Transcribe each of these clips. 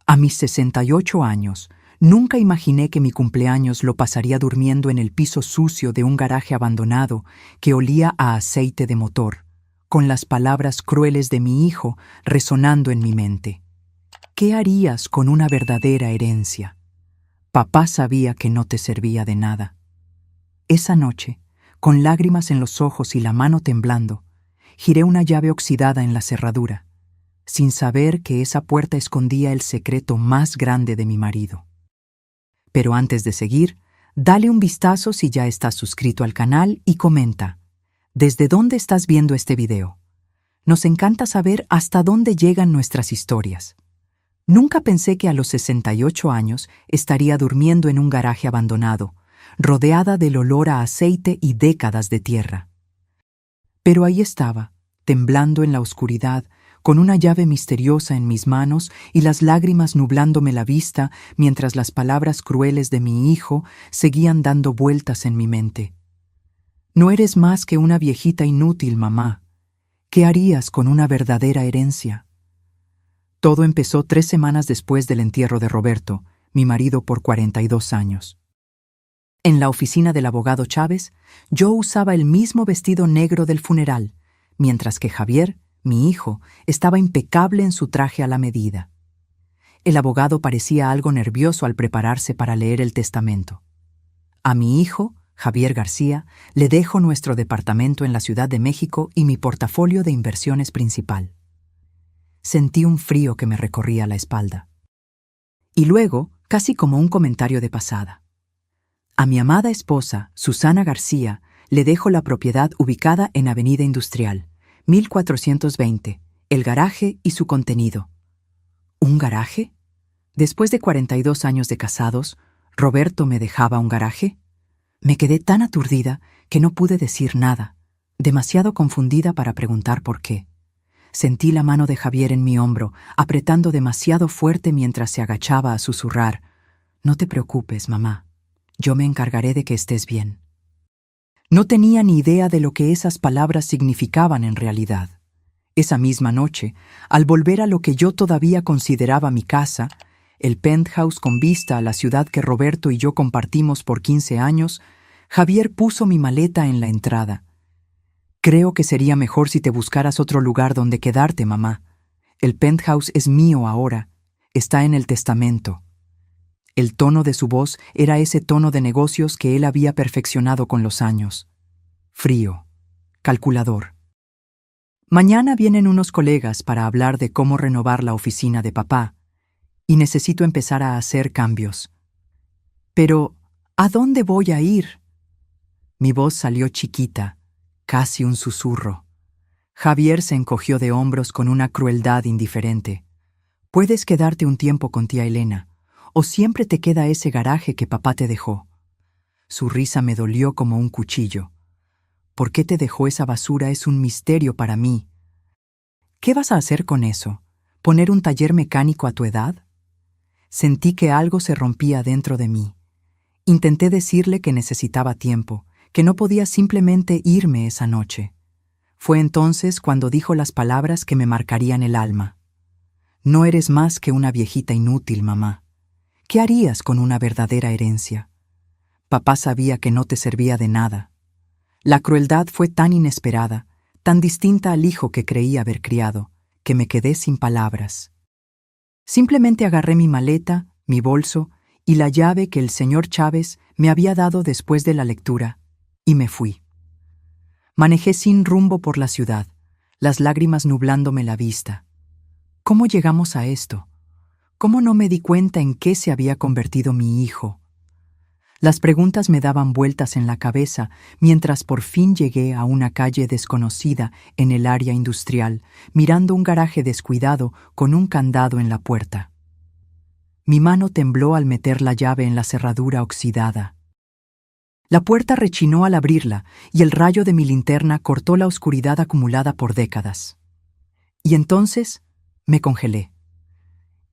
A mis 68 años, nunca imaginé que mi cumpleaños lo pasaría durmiendo en el piso sucio de un garaje abandonado que olía a aceite de motor, con las palabras crueles de mi hijo resonando en mi mente. ¿Qué harías con una verdadera herencia? Papá sabía que no te servía de nada. Esa noche, con lágrimas en los ojos y la mano temblando, giré una llave oxidada en la cerradura, sin saber que esa puerta escondía el secreto más grande de mi marido. Pero antes de seguir, dale un vistazo si ya estás suscrito al canal y comenta, ¿desde dónde estás viendo este video? Nos encanta saber hasta dónde llegan nuestras historias. Nunca pensé que a los 68 años estaría durmiendo en un garaje abandonado, rodeada del olor a aceite y décadas de tierra. Pero ahí estaba, temblando en la oscuridad, con una llave misteriosa en mis manos y las lágrimas nublándome la vista mientras las palabras crueles de mi hijo seguían dando vueltas en mi mente. No eres más que una viejita inútil, mamá. ¿Qué harías con una verdadera herencia? Todo empezó 3 semanas después del entierro de Roberto, mi marido por 42 años. En la oficina del abogado Chávez, yo usaba el mismo vestido negro del funeral, mientras que Javier, mi hijo, estaba impecable en su traje a la medida. El abogado parecía algo nervioso al prepararse para leer el testamento. A mi hijo, Javier García, le dejo nuestro departamento en la Ciudad de México y mi portafolio de inversiones principal. Sentí un frío que me recorría la espalda. Y luego, casi como un comentario de pasada. A mi amada esposa, Susana García, le dejo la propiedad ubicada en Avenida Industrial, 1420, el garaje y su contenido. ¿Un garaje? Después de 42 años de casados, ¿Roberto me dejaba un garaje? Me quedé tan aturdida que no pude decir nada, demasiado confundida para preguntar por qué. Sentí la mano de Javier en mi hombro, apretando demasiado fuerte mientras se agachaba a susurrar, «No te preocupes, mamá. Yo me encargaré de que estés bien». No tenía ni idea de lo que esas palabras significaban en realidad. Esa misma noche, al volver a lo que yo todavía consideraba mi casa, el penthouse con vista a la ciudad que Roberto y yo compartimos por 15 años, Javier puso mi maleta en la entrada. «Creo que sería mejor si te buscaras otro lugar donde quedarte, mamá. El penthouse es mío ahora. Está en el testamento». El tono de su voz era ese tono de negocios que él había perfeccionado con los años. Frío, calculador. Mañana vienen unos colegas para hablar de cómo renovar la oficina de papá, y necesito empezar a hacer cambios. Pero, ¿a dónde voy a ir? Mi voz salió chiquita, casi un susurro. Javier se encogió de hombros con una crueldad indiferente. Puedes quedarte un tiempo con tía Elena, o siempre te queda ese garaje que papá te dejó. Su risa me dolió como un cuchillo. ¿Por qué te dejó esa basura? Es un misterio para mí. ¿Qué vas a hacer con eso? ¿Poner un taller mecánico a tu edad? Sentí que algo se rompía dentro de mí. Intenté decirle que necesitaba tiempo, que no podía simplemente irme esa noche. Fue entonces cuando dijo las palabras que me marcarían el alma. No eres más que una viejita inútil, mamá. ¿Qué harías con una verdadera herencia? Papá sabía que no te servía de nada. La crueldad fue tan inesperada, tan distinta al hijo que creía haber criado, que me quedé sin palabras. Simplemente agarré mi maleta, mi bolso y la llave que el señor Chávez me había dado después de la lectura, y me fui. Manejé sin rumbo por la ciudad, las lágrimas nublándome la vista. ¿Cómo llegamos a esto? ¿Cómo no me di cuenta en qué se había convertido mi hijo? Las preguntas me daban vueltas en la cabeza mientras por fin llegué a una calle desconocida en el área industrial, mirando un garaje descuidado con un candado en la puerta. Mi mano tembló al meter la llave en la cerradura oxidada. La puerta rechinó al abrirla y el rayo de mi linterna cortó la oscuridad acumulada por décadas. Y entonces me congelé.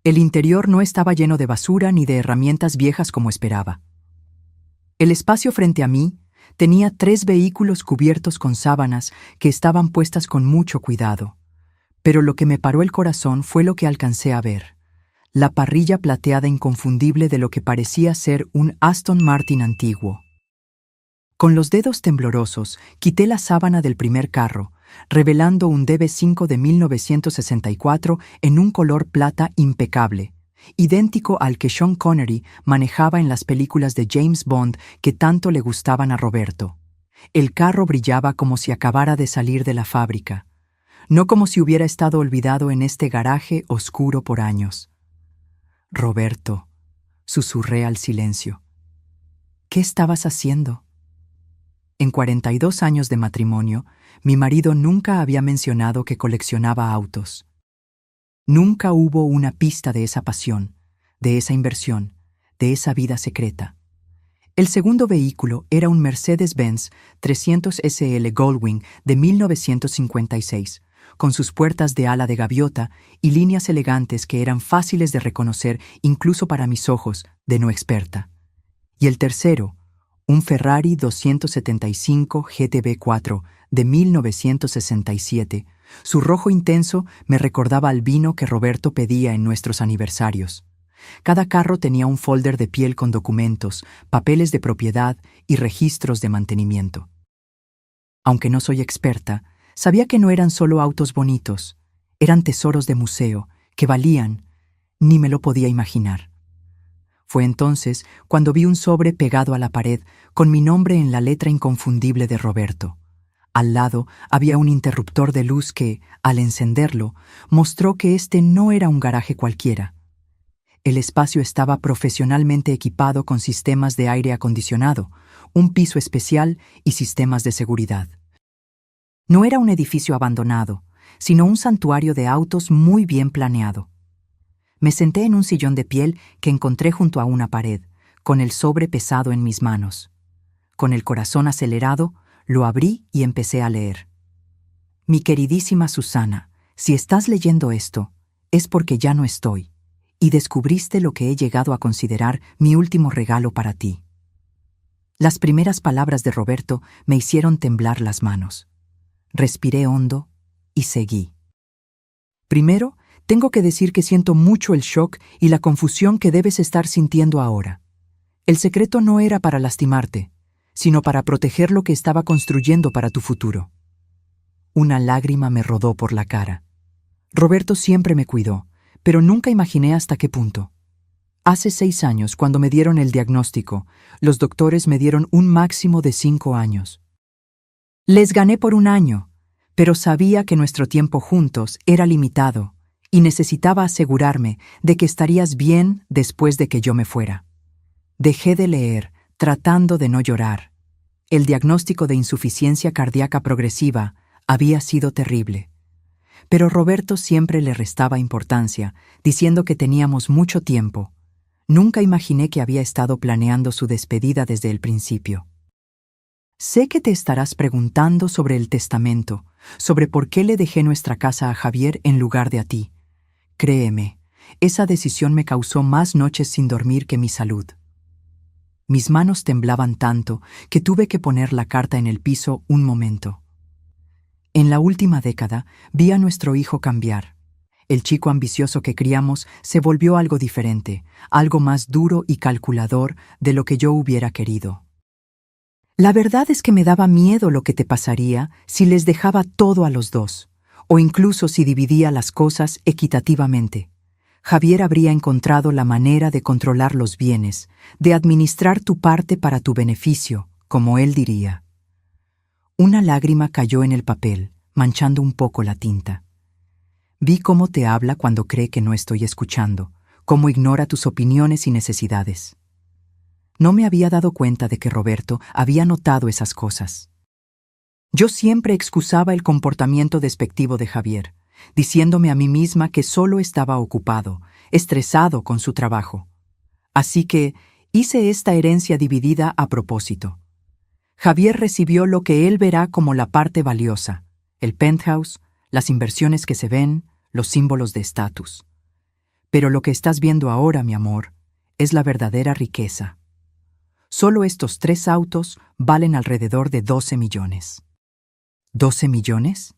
El interior no estaba lleno de basura ni de herramientas viejas como esperaba. El espacio frente a mí tenía 3 vehículos cubiertos con sábanas que estaban puestas con mucho cuidado. Pero lo que me paró el corazón fue lo que alcancé a ver: la parrilla plateada inconfundible de lo que parecía ser un Aston Martin antiguo. Con los dedos temblorosos, quité la sábana del primer carro, revelando un DB5 de 1964 en un color plata impecable, idéntico al que Sean Connery manejaba en las películas de James Bond que tanto le gustaban a Roberto. El carro brillaba como si acabara de salir de la fábrica, no como si hubiera estado olvidado en este garaje oscuro por años. Roberto, susurré al silencio. ¿Qué estabas haciendo? En 42 años de matrimonio, mi marido nunca había mencionado que coleccionaba autos. Nunca hubo una pista de esa pasión, de esa inversión, de esa vida secreta. El segundo vehículo era un Mercedes-Benz 300 SL Goldwing de 1956, con sus puertas de ala de gaviota y líneas elegantes que eran fáciles de reconocer incluso para mis ojos de no experta. Y el tercero, un Ferrari 275 GTB4 de 1967, su rojo intenso me recordaba al vino que Roberto pedía en nuestros aniversarios. Cada carro tenía un folder de piel con documentos, papeles de propiedad y registros de mantenimiento. Aunque no soy experta, sabía que no eran solo autos bonitos, eran tesoros de museo que valían, ni me lo podía imaginar. Fue entonces cuando vi un sobre pegado a la pared con mi nombre en la letra inconfundible de Roberto. Al lado había un interruptor de luz que, al encenderlo, mostró que este no era un garaje cualquiera. El espacio estaba profesionalmente equipado con sistemas de aire acondicionado, un piso especial y sistemas de seguridad. No era un edificio abandonado, sino un santuario de autos muy bien planeado. Me senté en un sillón de piel que encontré junto a una pared, con el sobre pesado en mis manos. Con el corazón acelerado, lo abrí y empecé a leer. Mi queridísima Susana, si estás leyendo esto, es porque ya no estoy, y descubriste lo que he llegado a considerar mi último regalo para ti. Las primeras palabras de Roberto me hicieron temblar las manos. Respiré hondo y seguí. Primero, tengo que decir que siento mucho el shock y la confusión que debes estar sintiendo ahora. El secreto no era para lastimarte, sino para proteger lo que estaba construyendo para tu futuro. Una lágrima me rodó por la cara. Roberto siempre me cuidó, pero nunca imaginé hasta qué punto. Hace 6 años, cuando me dieron el diagnóstico, los doctores me dieron un máximo de 5 años. Les gané por 1 año, pero sabía que nuestro tiempo juntos era limitado y necesitaba asegurarme de que estarías bien después de que yo me fuera. Dejé de leer, tratando de no llorar. El diagnóstico de insuficiencia cardíaca progresiva había sido terrible. Pero Roberto siempre le restaba importancia, diciendo que teníamos mucho tiempo. Nunca imaginé que había estado planeando su despedida desde el principio. Sé que te estarás preguntando sobre el testamento, sobre por qué le dejé nuestra casa a Javier en lugar de a ti. Créeme, esa decisión me causó más noches sin dormir que mi salud. Mis manos temblaban tanto que tuve que poner la carta en el piso un momento. En la última década vi a nuestro hijo cambiar. El chico ambicioso que criamos se volvió algo diferente, algo más duro y calculador de lo que yo hubiera querido. La verdad es que me daba miedo lo que te pasaría si les dejaba todo a los dos, o incluso si dividía las cosas equitativamente. Javier habría encontrado la manera de controlar los bienes, de administrar tu parte para tu beneficio, como él diría. Una lágrima cayó en el papel, manchando un poco la tinta. Vi cómo te habla cuando cree que no estoy escuchando, cómo ignora tus opiniones y necesidades. No me había dado cuenta de que Roberto había notado esas cosas. Yo siempre excusaba el comportamiento despectivo de Javier, diciéndome a mí misma que solo estaba ocupado, estresado con su trabajo. Así que hice esta herencia dividida a propósito. Javier recibió lo que él verá como la parte valiosa, el penthouse, las inversiones que se ven, los símbolos de estatus. Pero lo que estás viendo ahora, mi amor, es la verdadera riqueza. Solo estos 3 autos valen alrededor de 12 millones. ¿12 millones?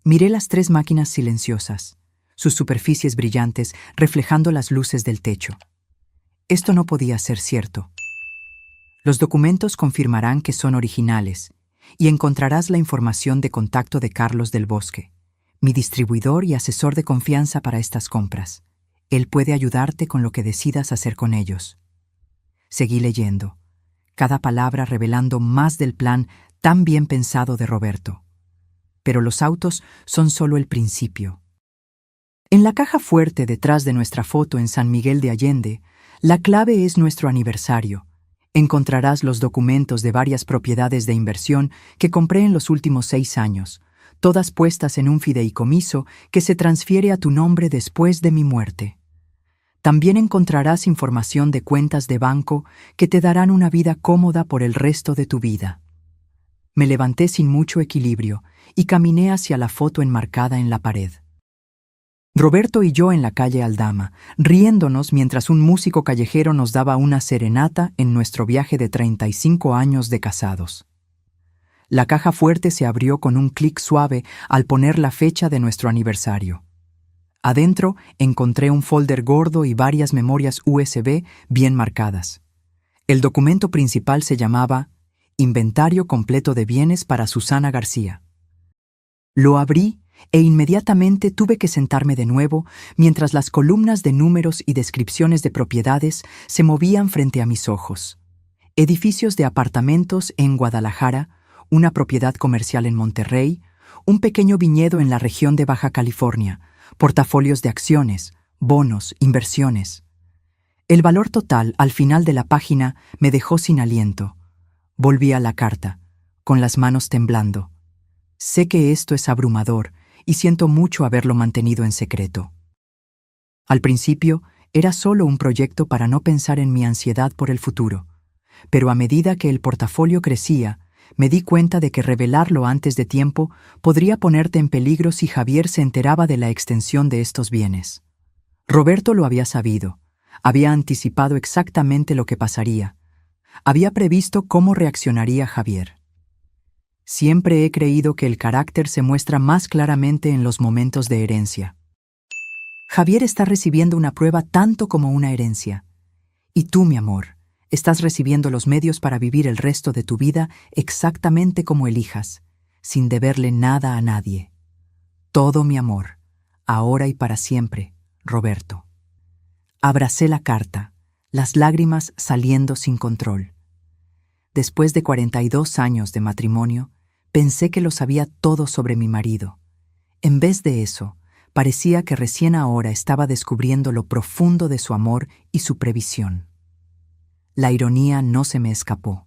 Miré las 3 máquinas silenciosas, sus superficies brillantes reflejando las luces del techo. Esto no podía ser cierto. Los documentos confirmarán que son originales y encontrarás la información de contacto de Carlos del Bosque, mi distribuidor y asesor de confianza para estas compras. Él puede ayudarte con lo que decidas hacer con ellos. Seguí leyendo, cada palabra revelando más del plan tan bien pensado de Roberto. Pero los autos son solo el principio. En la caja fuerte detrás de nuestra foto en San Miguel de Allende, la clave es nuestro aniversario. Encontrarás los documentos de varias propiedades de inversión que compré en los últimos 6 años, todas puestas en un fideicomiso que se transfiere a tu nombre después de mi muerte. También encontrarás información de cuentas de banco que te darán una vida cómoda por el resto de tu vida. Me levanté sin mucho equilibrio y caminé hacia la foto enmarcada en la pared. Roberto y yo en la calle Aldama, riéndonos mientras un músico callejero nos daba una serenata en nuestro viaje de 35 años de casados. La caja fuerte se abrió con un clic suave al poner la fecha de nuestro aniversario. Adentro encontré un folder gordo y varias memorias USB bien marcadas. El documento principal se llamaba Inventario completo de bienes para Susana García. Lo abrí e inmediatamente tuve que sentarme de nuevo mientras las columnas de números y descripciones de propiedades se movían frente a mis ojos. Edificios de apartamentos en Guadalajara, una propiedad comercial en Monterrey, un pequeño viñedo en la región de Baja California, portafolios de acciones, bonos, inversiones. El valor total al final de la página me dejó sin aliento. Volví a la carta, con las manos temblando. Sé que esto es abrumador y siento mucho haberlo mantenido en secreto. Al principio, era solo un proyecto para no pensar en mi ansiedad por el futuro, pero a medida que el portafolio crecía, me di cuenta de que revelarlo antes de tiempo podría ponerte en peligro si Javier se enteraba de la extensión de estos bienes. Roberto lo había sabido, había anticipado exactamente lo que pasaría, había previsto cómo reaccionaría Javier. Siempre he creído que el carácter se muestra más claramente en los momentos de herencia. Javier está recibiendo una prueba tanto como una herencia. Y tú, mi amor, estás recibiendo los medios para vivir el resto de tu vida exactamente como elijas, sin deberle nada a nadie. Todo mi amor, ahora y para siempre, Roberto. Abracé la carta, las lágrimas saliendo sin control. Después de 42 años de matrimonio, pensé que lo sabía todo sobre mi marido. En vez de eso, parecía que recién ahora estaba descubriendo lo profundo de su amor y su previsión. La ironía no se me escapó.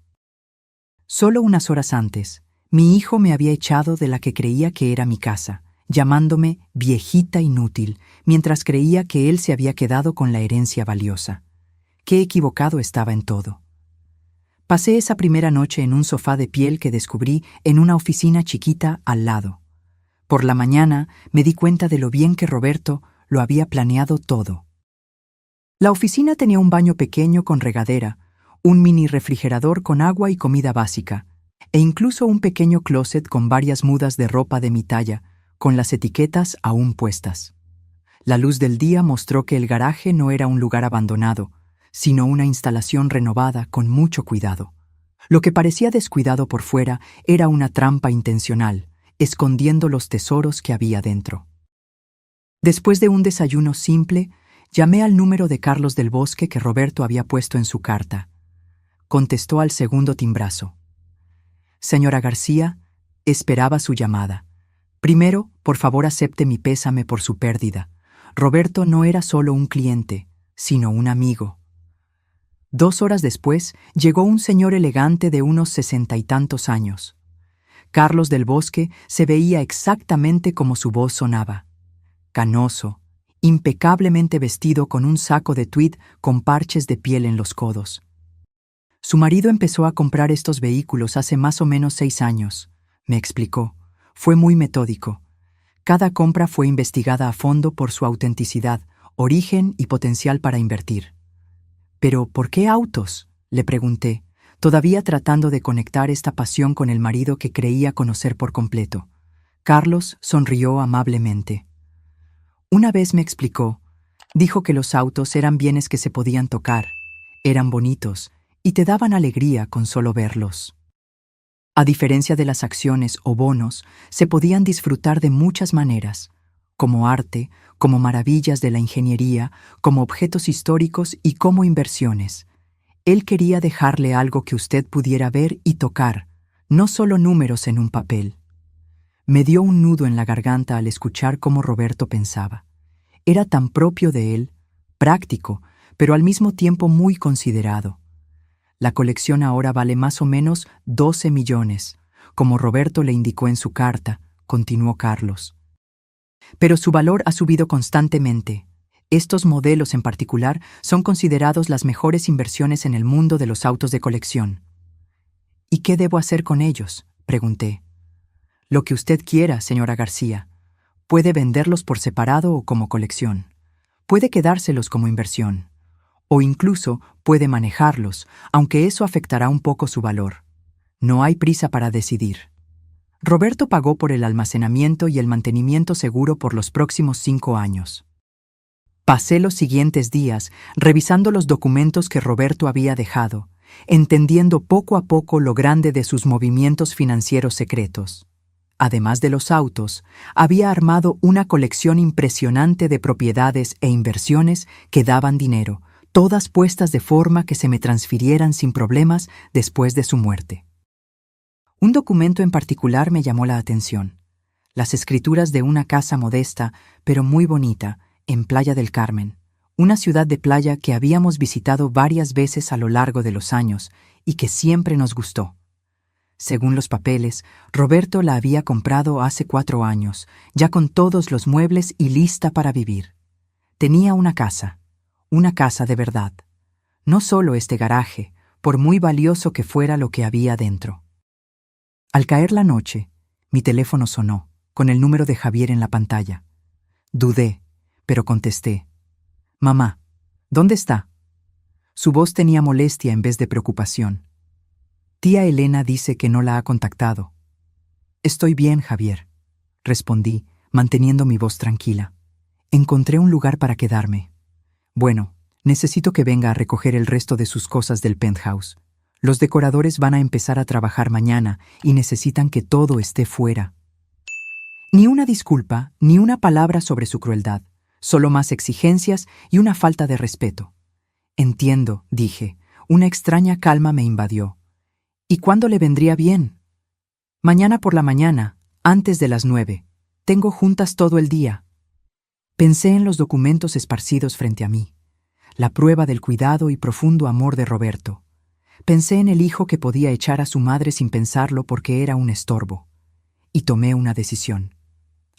Solo unas horas antes, mi hijo me había echado de la que creía que era mi casa, llamándome viejita inútil, mientras creía que él se había quedado con la herencia valiosa. Qué equivocado estaba en todo. Pasé esa primera noche en un sofá de piel que descubrí en una oficina chiquita al lado. Por la mañana me di cuenta de lo bien que Roberto lo había planeado todo. La oficina tenía un baño pequeño con regadera, un mini refrigerador con agua y comida básica, e incluso un pequeño closet con varias mudas de ropa de mi talla, con las etiquetas aún puestas. La luz del día mostró que el garaje no era un lugar abandonado, sino una instalación renovada con mucho cuidado. Lo que parecía descuidado por fuera era una trampa intencional, escondiendo los tesoros que había dentro. Después de un desayuno simple, llamé al número de Carlos del Bosque que Roberto había puesto en su carta. Contestó al segundo timbrazo. Señora García, esperaba su llamada. Primero, por favor acepte mi pésame por su pérdida. Roberto no era solo un cliente, sino un amigo. 2 horas después, llegó un señor elegante de unos 60 y tantos años. Carlos del Bosque se veía exactamente como su voz sonaba. Canoso, impecablemente vestido con un saco de tweed con parches de piel en los codos. Su marido empezó a comprar estos vehículos hace más o menos 6 años, me explicó. Fue muy metódico. Cada compra fue investigada a fondo por su autenticidad, origen y potencial para invertir. «¿Pero por qué autos?», le pregunté, todavía tratando de conectar esta pasión con el marido que creía conocer por completo. Carlos sonrió amablemente. Una vez me explicó, dijo que los autos eran bienes que se podían tocar, eran bonitos y te daban alegría con solo verlos. A diferencia de las acciones o bonos, se podían disfrutar de muchas maneras, como arte, como maravillas de la ingeniería, como objetos históricos y como inversiones. Él quería dejarle algo que usted pudiera ver y tocar, no solo números en un papel. Me dio un nudo en la garganta al escuchar cómo Roberto pensaba. Era tan propio de él, práctico, pero al mismo tiempo muy considerado. La colección ahora vale más o menos 12 millones, como Roberto le indicó en su carta, continuó Carlos. Pero su valor ha subido constantemente. Estos modelos en particular son considerados las mejores inversiones en el mundo de los autos de colección. ¿Y qué debo hacer con ellos?, pregunté. Lo que usted quiera, señora García. Puede venderlos por separado o como colección. Puede quedárselos como inversión. O incluso puede manejarlos, aunque eso afectará un poco su valor. No hay prisa para decidir. Roberto pagó por el almacenamiento y el mantenimiento seguro por los próximos 5 años. Pasé los siguientes días revisando los documentos que Roberto había dejado, entendiendo poco a poco lo grande de sus movimientos financieros secretos. Además de los autos, había armado una colección impresionante de propiedades e inversiones que daban dinero, todas puestas de forma que se me transfirieran sin problemas después de su muerte. Un documento en particular me llamó la atención: las escrituras de una casa modesta, pero muy bonita, en Playa del Carmen, una ciudad de playa que habíamos visitado varias veces a lo largo de los años y que siempre nos gustó. Según los papeles, Roberto la había comprado hace 4 años, ya con todos los muebles y lista para vivir. Tenía una casa de verdad. No solo este garaje, por muy valioso que fuera lo que había dentro. Al caer la noche, mi teléfono sonó, con el número de Javier en la pantalla. Dudé, pero contesté. «Mamá, ¿dónde está?» Su voz tenía molestia en vez de preocupación. «Tía Elena dice que no la ha contactado». «Estoy bien, Javier», respondí, manteniendo mi voz tranquila. «Encontré un lugar para quedarme. Bueno, necesito que venga a recoger el resto de sus cosas del penthouse. Los decoradores van a empezar a trabajar mañana y necesitan que todo esté fuera». Ni una disculpa, ni una palabra sobre su crueldad, solo más exigencias y una falta de respeto. «Entiendo», dije. Una extraña calma me invadió. «¿Y cuándo le vendría bien?» «Mañana por la mañana, antes de las 9. Tengo juntas todo el día». Pensé en los documentos esparcidos frente a mí, la prueba del cuidado y profundo amor de Roberto. Pensé en el hijo que podía echar a su madre sin pensarlo porque era un estorbo. Y tomé una decisión.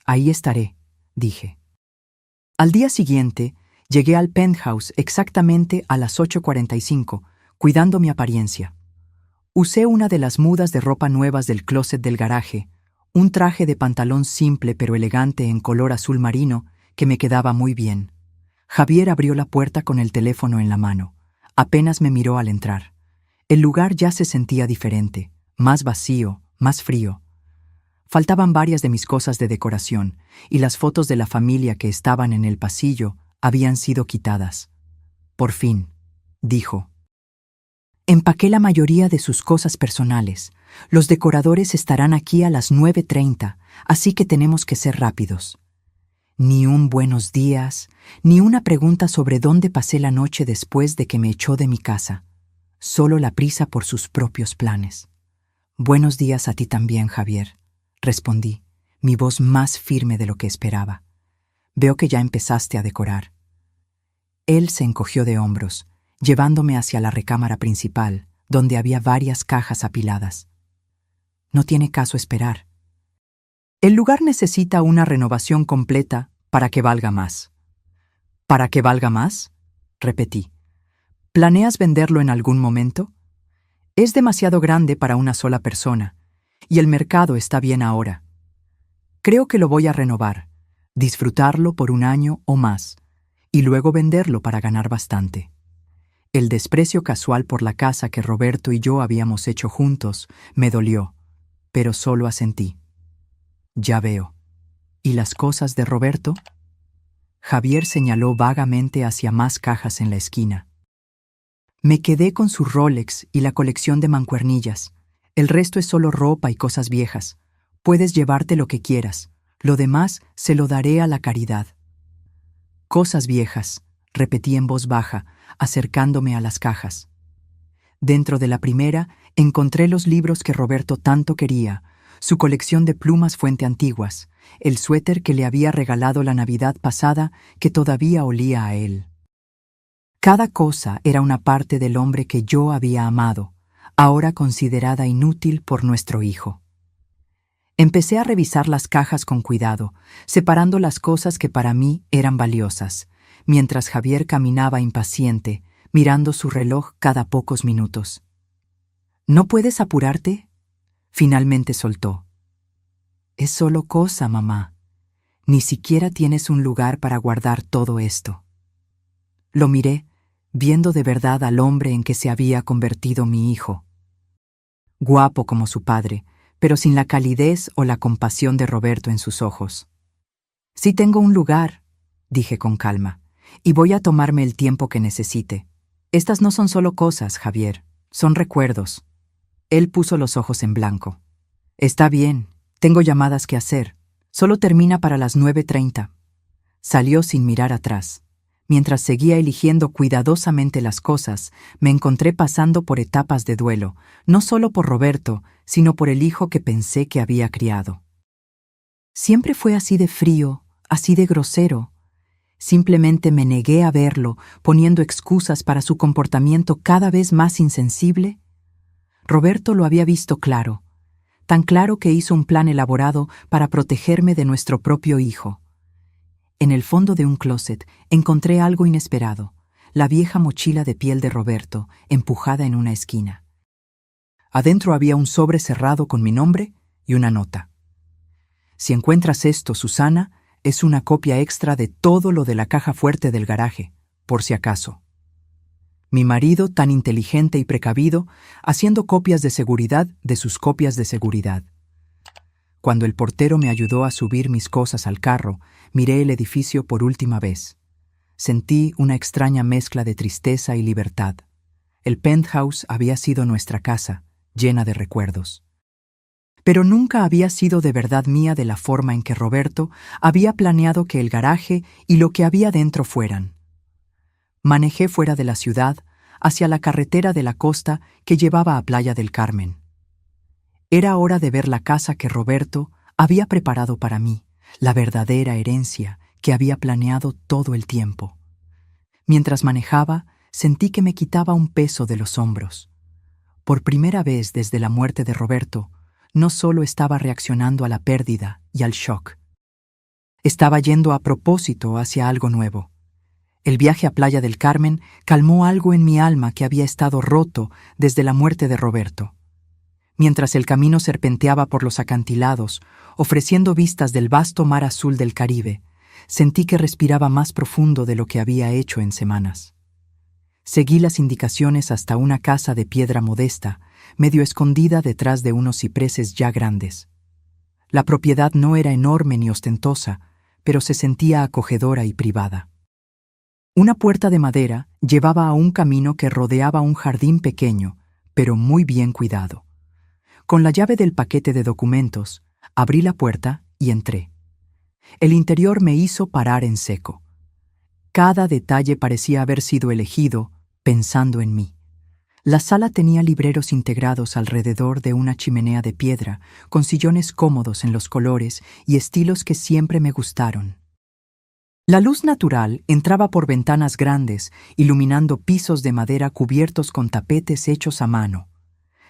«Ahí estaré», dije. Al día siguiente, llegué al penthouse exactamente a las 8:45, cuidando mi apariencia. Usé una de las mudas de ropa nuevas del closet del garaje, un traje de pantalón simple pero elegante en color azul marino que me quedaba muy bien. Javier abrió la puerta con el teléfono en la mano. Apenas me miró al entrar. El lugar ya se sentía diferente, más vacío, más frío. Faltaban varias de mis cosas de decoración, y las fotos de la familia que estaban en el pasillo habían sido quitadas. «Por fin», dijo. «Empaqué la mayoría de sus cosas personales. Los decoradores estarán aquí a las 9:30, así que tenemos que ser rápidos». Ni un buenos días, ni una pregunta sobre dónde pasé la noche después de que me echó de mi casa. Solo la prisa por sus propios planes. «Buenos días a ti también, Javier», respondí, mi voz más firme de lo que esperaba. «Veo que ya empezaste a decorar». Él se encogió de hombros, llevándome hacia la recámara principal, donde había varias cajas apiladas. «No tiene caso esperar. El lugar necesita una renovación completa para que valga más». «¿Para que valga más?», repetí. «¿Planeas venderlo en algún momento?» «Es demasiado grande para una sola persona, y el mercado está bien ahora. Creo que lo voy a renovar, disfrutarlo por 1 año o más, y luego venderlo para ganar bastante». El desprecio casual por la casa que Roberto y yo habíamos hecho juntos me dolió, pero solo asentí. «Ya veo. ¿Y las cosas de Roberto?». Javier señaló vagamente hacia más cajas en la esquina. Me quedé con su Rolex y la colección de mancuernillas. El resto es solo ropa y cosas viejas. Puedes llevarte lo que quieras. Lo demás se lo daré a la caridad. Cosas viejas, repetí en voz baja, acercándome a las cajas. Dentro de la primera encontré los libros que Roberto tanto quería, su colección de plumas fuente antiguas, el suéter que le había regalado la Navidad pasada que todavía olía a él. Cada cosa era una parte del hombre que yo había amado, ahora considerada inútil por nuestro hijo. Empecé a revisar las cajas con cuidado, separando las cosas que para mí eran valiosas, mientras Javier caminaba impaciente, mirando su reloj cada pocos minutos. ¿No puedes apurarte? Finalmente soltó. Es solo cosa, mamá. Ni siquiera tienes un lugar para guardar todo esto. Lo miré, viendo de verdad al hombre en que se había convertido mi hijo. Guapo como su padre, pero sin la calidez o la compasión de Roberto en sus ojos. Sí tengo un lugar, dije con calma, y voy a tomarme el tiempo que necesite. Estas no son solo cosas, Javier, son recuerdos. Él puso los ojos en blanco. Está bien, tengo llamadas que hacer. Solo termina para las 9:30. Salió sin mirar atrás. Mientras seguía eligiendo cuidadosamente las cosas, me encontré pasando por etapas de duelo, no solo por Roberto, sino por el hijo que pensé que había criado. Siempre fue así de frío, así de grosero. Simplemente me negué a verlo, poniendo excusas para su comportamiento cada vez más insensible. Roberto lo había visto claro, tan claro que hizo un plan elaborado para protegerme de nuestro propio hijo. En el fondo de un closet encontré algo inesperado, la vieja mochila de piel de Roberto, empujada en una esquina. Adentro había un sobre cerrado con mi nombre y una nota. Si encuentras esto, Susana, es una copia extra de todo lo de la caja fuerte del garaje, por si acaso. Mi marido, tan inteligente y precavido, haciendo copias de seguridad de sus copias de seguridad. Cuando el portero me ayudó a subir mis cosas al carro, miré el edificio por última vez. Sentí una extraña mezcla de tristeza y libertad. El penthouse había sido nuestra casa, llena de recuerdos. Pero nunca había sido de verdad mía de la forma en que Roberto había planeado que el garaje y lo que había dentro fueran. Manejé fuera de la ciudad, hacia la carretera de la costa que llevaba a Playa del Carmen. Era hora de ver la casa que Roberto había preparado para mí, la verdadera herencia que había planeado todo el tiempo. Mientras manejaba, sentí que me quitaba un peso de los hombros. Por primera vez desde la muerte de Roberto, no solo estaba reaccionando a la pérdida y al shock. Estaba yendo a propósito hacia algo nuevo. El viaje a Playa del Carmen calmó algo en mi alma que había estado roto desde la muerte de Roberto. Mientras el camino serpenteaba por los acantilados, ofreciendo vistas del vasto mar azul del Caribe, sentí que respiraba más profundo de lo que había hecho en semanas. Seguí las indicaciones hasta una casa de piedra modesta, medio escondida detrás de unos cipreses ya grandes. La propiedad no era enorme ni ostentosa, pero se sentía acogedora y privada. Una puerta de madera llevaba a un camino que rodeaba un jardín pequeño, pero muy bien cuidado. Con la llave del paquete de documentos, abrí la puerta y entré. El interior me hizo parar en seco. Cada detalle parecía haber sido elegido pensando en mí. La sala tenía libreros integrados alrededor de una chimenea de piedra, con sillones cómodos en los colores y estilos que siempre me gustaron. La luz natural entraba por ventanas grandes, iluminando pisos de madera cubiertos con tapetes hechos a mano.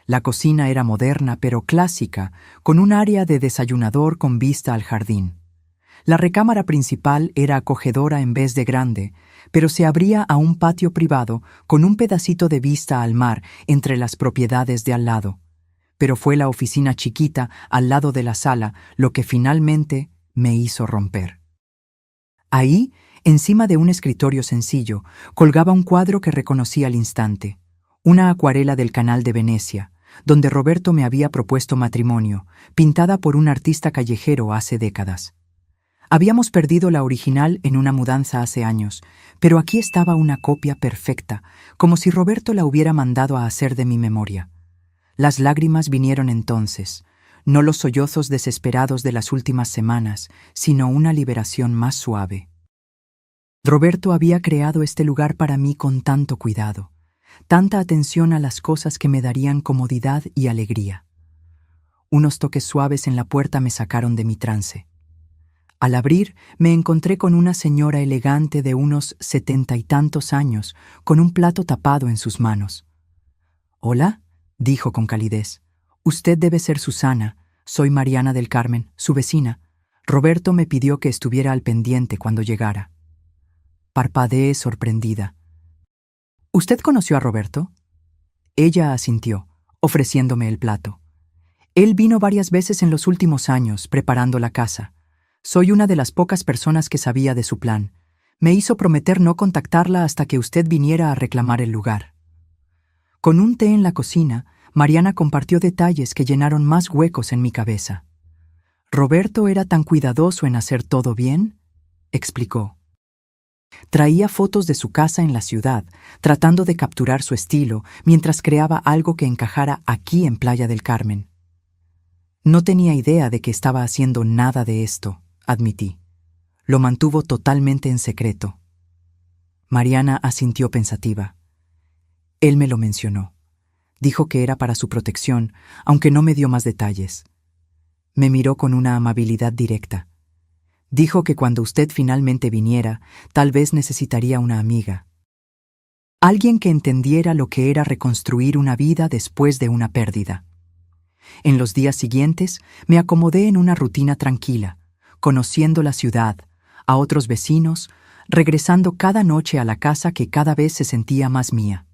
La cocina era moderna pero clásica, con un área de desayunador con vista al jardín. La recámara principal era acogedora en vez de grande, pero se abría a un patio privado con un pedacito de vista al mar entre las propiedades de al lado. Pero fue la oficina chiquita al lado de la sala lo que finalmente me hizo romper. Ahí, encima de un escritorio sencillo, colgaba un cuadro que reconocí al instante, una acuarela del Canal de Venecia, donde Roberto me había propuesto matrimonio, pintada por un artista callejero hace décadas. Habíamos perdido la original en una mudanza hace años, pero aquí estaba una copia perfecta, como si Roberto la hubiera mandado a hacer de mi memoria. Las lágrimas vinieron entonces, no los sollozos desesperados de las últimas semanas, sino una liberación más suave. Roberto había creado este lugar para mí con tanto cuidado, tanta atención a las cosas que me darían comodidad y alegría. Unos toques suaves en la puerta me sacaron de mi trance. Al abrir, me encontré con una señora elegante de unos 70 y tantos años, con un plato tapado en sus manos. «Hola», dijo con calidez. «Usted debe ser Susana. Soy Mariana del Carmen, su vecina. Roberto me pidió que estuviera al pendiente cuando llegara». Parpadeé sorprendida. «¿Usted conoció a Roberto?» Ella asintió, ofreciéndome el plato. «Él vino varias veces en los últimos años, preparando la casa. Soy una de las pocas personas que sabía de su plan. Me hizo prometer no contactarla hasta que usted viniera a reclamar el lugar». Con un té en la cocina, Mariana compartió detalles que llenaron más huecos en mi cabeza. «¿Roberto era tan cuidadoso en hacer todo bien?», explicó. Traía fotos de su casa en la ciudad, tratando de capturar su estilo, mientras creaba algo que encajara aquí en Playa del Carmen. «No tenía idea de que estaba haciendo nada de esto», admití. «Lo mantuvo totalmente en secreto». Mariana asintió pensativa. «Él me lo mencionó. Dijo que era para su protección, aunque no me dio más detalles. Me miró con una amabilidad directa. Dijo que cuando usted finalmente viniera, tal vez necesitaría una amiga. Alguien que entendiera lo que era reconstruir una vida después de una pérdida». En los días siguientes, me acomodé en una rutina tranquila, conociendo la ciudad, a otros vecinos, regresando cada noche a la casa que cada vez se sentía más mía.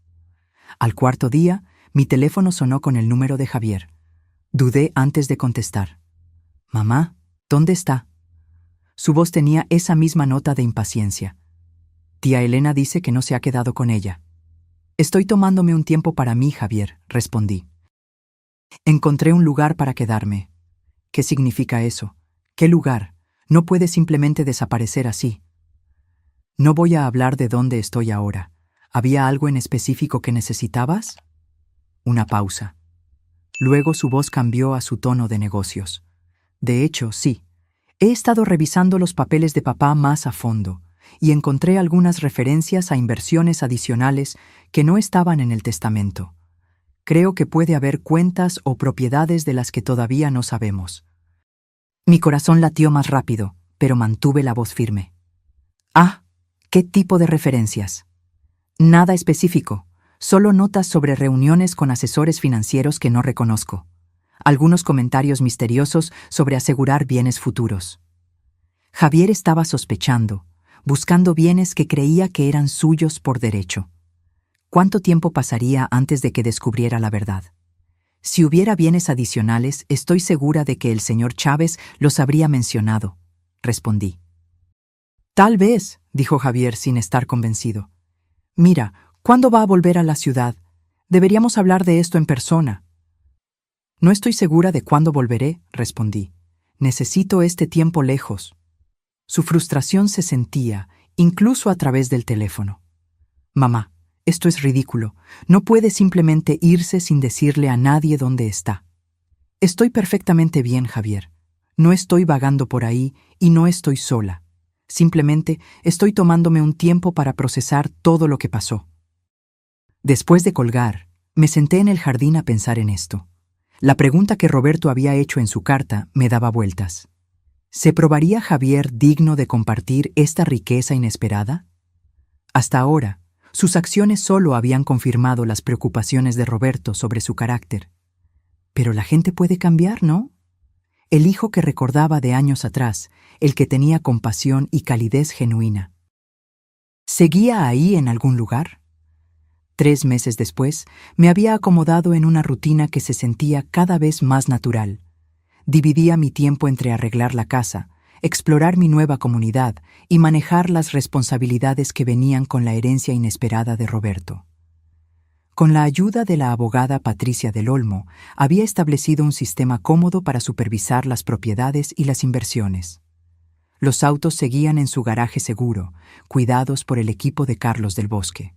Al cuarto día, mi teléfono sonó con el número de Javier. Dudé antes de contestar. «Mamá, ¿dónde está?». Su voz tenía esa misma nota de impaciencia. «Tía Elena dice que no se ha quedado con ella». «Estoy tomándome un tiempo para mí, Javier», respondí. «Encontré un lugar para quedarme». «¿Qué significa eso? ¿Qué lugar? No puede simplemente desaparecer así». «No voy a hablar de dónde estoy ahora. ¿Había algo en específico que necesitabas?». Una pausa. Luego su voz cambió a su tono de negocios. «De hecho, sí. He estado revisando los papeles de papá más a fondo y encontré algunas referencias a inversiones adicionales que no estaban en el testamento. Creo que puede haber cuentas o propiedades de las que todavía no sabemos». Mi corazón latió más rápido, pero mantuve la voz firme. «Ah, ¿qué tipo de referencias?». «Nada específico, solo notas sobre reuniones con asesores financieros que no reconozco. Algunos comentarios misteriosos sobre asegurar bienes futuros». Javier estaba sospechando, buscando bienes que creía que eran suyos por derecho. ¿Cuánto tiempo pasaría antes de que descubriera la verdad? Si hubiera bienes adicionales, estoy segura de que el señor Chávez los habría mencionado, respondí. «Tal vez», dijo Javier sin estar convencido. «Mira, ¿cuándo va a volver a la ciudad? Deberíamos hablar de esto en persona». «No estoy segura de cuándo volveré», respondí. «Necesito este tiempo lejos». Su frustración se sentía, incluso a través del teléfono. «Mamá, esto es ridículo. No puede simplemente irse sin decirle a nadie dónde está». «Estoy perfectamente bien, Javier. No estoy vagando por ahí y no estoy sola. Simplemente estoy tomándome un tiempo para procesar todo lo que pasó». Después de colgar, me senté en el jardín a pensar en esto. La pregunta que Roberto había hecho en su carta me daba vueltas. ¿Se probaría Javier digno de compartir esta riqueza inesperada? Hasta ahora, sus acciones solo habían confirmado las preocupaciones de Roberto sobre su carácter. Pero la gente puede cambiar, ¿no? El hijo que recordaba de años atrás, el que tenía compasión y calidez genuina. ¿Seguía ahí en algún lugar? 3 meses después, me había acomodado en una rutina que se sentía cada vez más natural. Dividía mi tiempo entre arreglar la casa, explorar mi nueva comunidad y manejar las responsabilidades que venían con la herencia inesperada de Roberto. Con la ayuda de la abogada Patricia del Olmo, había establecido un sistema cómodo para supervisar las propiedades y las inversiones. Los autos seguían en su garaje seguro, cuidados por el equipo de Carlos del Bosque.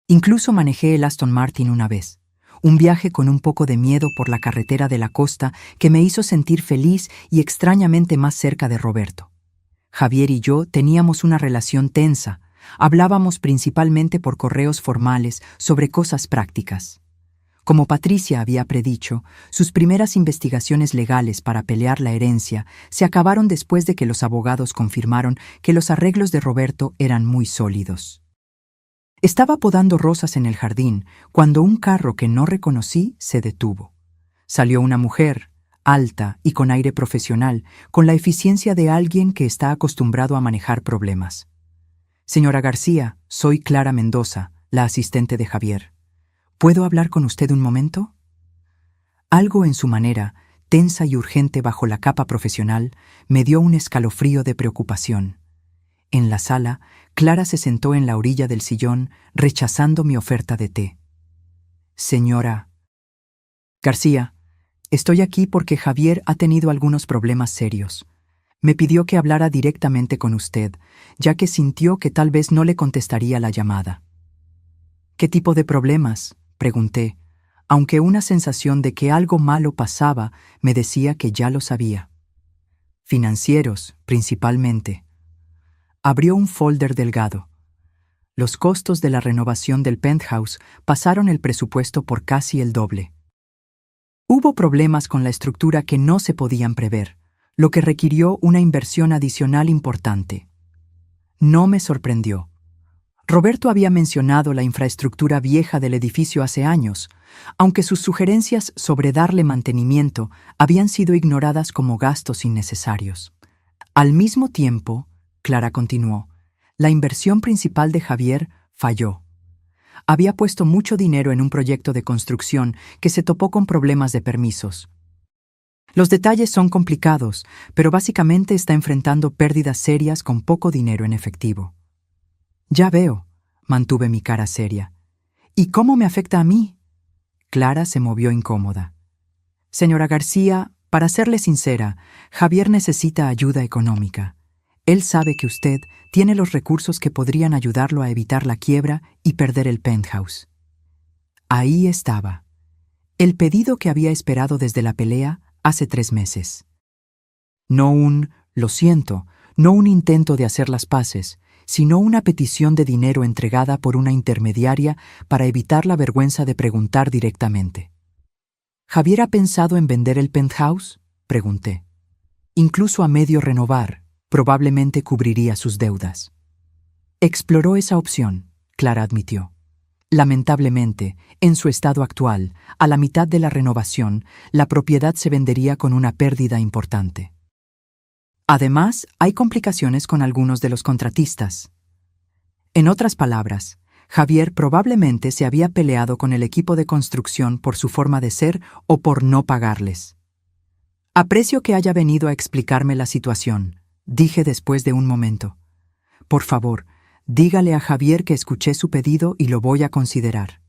Incluso manejé el Aston Martin una vez, un viaje con un poco de miedo por la carretera de la costa que me hizo sentir feliz y extrañamente más cerca de Roberto. Javier y yo teníamos una relación tensa, hablábamos principalmente por correos formales sobre cosas prácticas. Como Patricia había predicho, sus primeras investigaciones legales para pelear la herencia se acabaron después de que los abogados confirmaron que los arreglos de Roberto eran muy sólidos. Estaba podando rosas en el jardín cuando un carro que no reconocí se detuvo. Salió una mujer, alta y con aire profesional, con la eficiencia de alguien que está acostumbrado a manejar problemas. Señora García, soy Clara Mendoza, la asistente de Javier. ¿Puedo hablar con usted un momento? Algo en su manera, tensa y urgente bajo la capa profesional, me dio un escalofrío de preocupación. En la sala, Clara se sentó en la orilla del sillón, rechazando mi oferta de té. Señora García, estoy aquí porque Javier ha tenido algunos problemas serios. Me pidió que hablara directamente con usted, ya que sintió que tal vez no le contestaría la llamada. ¿Qué tipo de problemas?, pregunté, aunque una sensación de que algo malo pasaba me decía que ya lo sabía. Financieros, principalmente. Abrió un folder delgado. Los costos de la renovación del penthouse pasaron el presupuesto por casi el doble. Hubo problemas con la estructura que no se podían prever, lo que requirió una inversión adicional importante. No me sorprendió. Roberto había mencionado la infraestructura vieja del edificio hace años, aunque sus sugerencias sobre darle mantenimiento habían sido ignoradas como gastos innecesarios. Al mismo tiempo, Clara continuó, la inversión principal de Javier falló. Había puesto mucho dinero en un proyecto de construcción que se topó con problemas de permisos. Los detalles son complicados, pero básicamente está enfrentando pérdidas serias con poco dinero en efectivo. Ya veo, mantuve mi cara seria. ¿Y cómo me afecta a mí? Clara se movió incómoda. Señora García, para serle sincera, Javier necesita ayuda económica. Él sabe que usted tiene los recursos que podrían ayudarlo a evitar la quiebra y perder el penthouse. Ahí estaba. El pedido que había esperado desde la pelea hace 3 meses. Lo siento, no un intento de hacer las paces, sino una petición de dinero entregada por una intermediaria para evitar la vergüenza de preguntar directamente. ¿Javier ha pensado en vender el penthouse?, pregunté. Incluso a medio renovar, probablemente cubriría sus deudas. Exploró esa opción, Clara admitió. Lamentablemente, en su estado actual, a la mitad de la renovación, la propiedad se vendería con una pérdida importante. Además, hay complicaciones con algunos de los contratistas. En otras palabras, Javier probablemente se había peleado con el equipo de construcción por su forma de ser o por no pagarles. Aprecio que haya venido a explicarme la situación, dije después de un momento. Por favor, dígale a Javier que escuché su pedido y lo voy a considerar.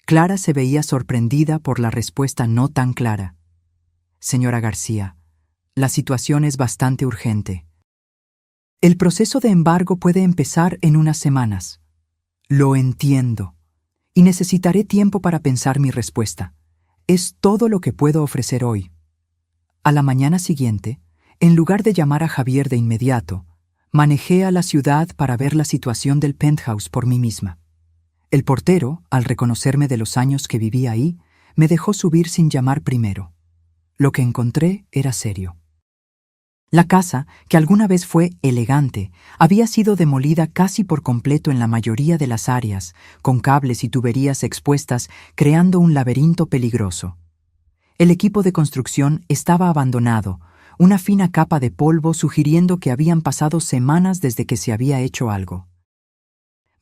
Clara se veía sorprendida por la respuesta no tan clara. Señora García, la situación es bastante urgente. El proceso de embargo puede empezar en unas semanas. Lo entiendo. Y necesitaré tiempo para pensar mi respuesta. Es todo lo que puedo ofrecer hoy. A la mañana siguiente, en lugar de llamar a Javier de inmediato, manejé a la ciudad para ver la situación del penthouse por mí misma. El portero, al reconocerme de los años que viví ahí, me dejó subir sin llamar primero. Lo que encontré era serio. La casa, que alguna vez fue elegante, había sido demolida casi por completo en la mayoría de las áreas, con cables y tuberías expuestas, creando un laberinto peligroso. El equipo de construcción estaba abandonado, una fina capa de polvo sugiriendo que habían pasado semanas desde que se había hecho algo.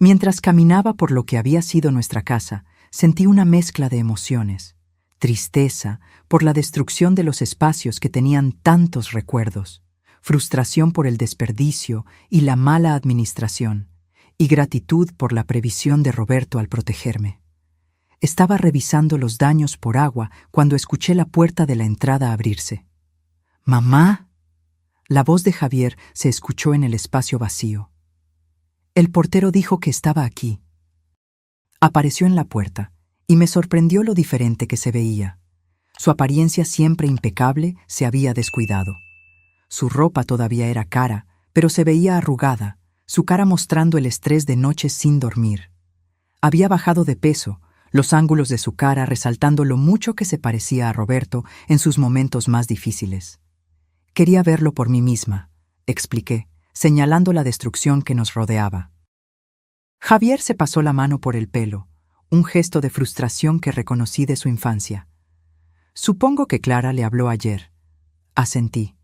Mientras caminaba por lo que había sido nuestra casa, sentí una mezcla de emociones. Tristeza por la destrucción de los espacios que tenían tantos recuerdos, frustración por el desperdicio y la mala administración, y gratitud por la previsión de Roberto al protegerme. Estaba revisando los daños por agua cuando escuché la puerta de la entrada abrirse. «¡Mamá!». La voz de Javier se escuchó en el espacio vacío. El portero dijo que estaba aquí. Apareció en la puerta y me sorprendió lo diferente que se veía. Su apariencia siempre impecable se había descuidado. Su ropa todavía era cara, pero se veía arrugada, su cara mostrando el estrés de noches sin dormir. Había bajado de peso, los ángulos de su cara resaltando lo mucho que se parecía a Roberto en sus momentos más difíciles. Quería verlo por mí misma, expliqué, señalando la destrucción que nos rodeaba. Javier se pasó la mano por el pelo, un gesto de frustración que reconocí de su infancia. Supongo que Clara le habló ayer. Asentí.